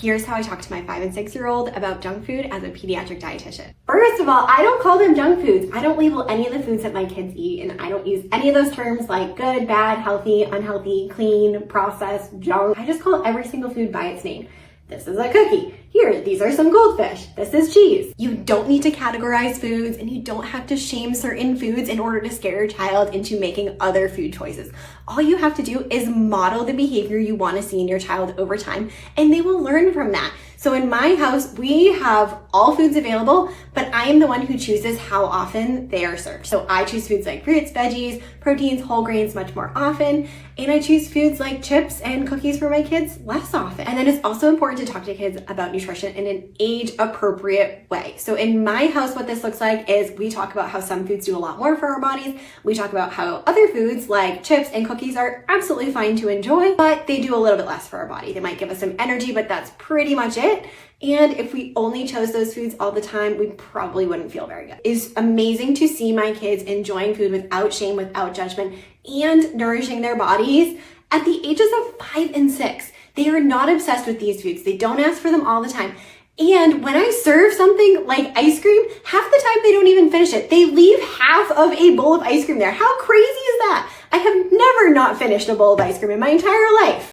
Here's how I talk to my 5 and 6-year-old about junk food as a pediatric dietitian. First of all, I don't call them junk foods. I don't label any of the foods that my kids eat, and I don't use any of those terms like good, bad, healthy, unhealthy, clean, processed, junk. I just call every single food by its name. This is a cookie. Here, these are some goldfish. This is cheese. You don't need to categorize foods, and you don't have to shame certain foods in order to scare your child into making other food choices. All you have to do is model the behavior you want to see in your child over time, and they will learn from that. So in my house, we have all foods available, but I am the one who chooses how often they are served. So I choose foods like fruits, veggies, proteins, whole grains much more often, and I choose foods like chips and cookies for my kids less often. And then it's also important to talk to kids about nutrition in an age-appropriate way. So in my house, what this looks like is we talk about how some foods do a lot more for our bodies. We talk about how other foods like chips and cookies are absolutely fine to enjoy, but they do a little bit less for our body. They might give us some energy, but that's pretty much it. And if we only chose those foods all the time, we probably wouldn't feel very good. It's amazing to see my kids enjoying food without shame, without judgment, and nourishing their bodies at the ages of 5 and 6. They are not obsessed with these foods. They don't ask for them all the time. And when I serve something like ice cream, half the time they don't even finish it. They leave half of a bowl of ice cream there. How crazy is that? I have never not finished a bowl of ice cream in my entire life.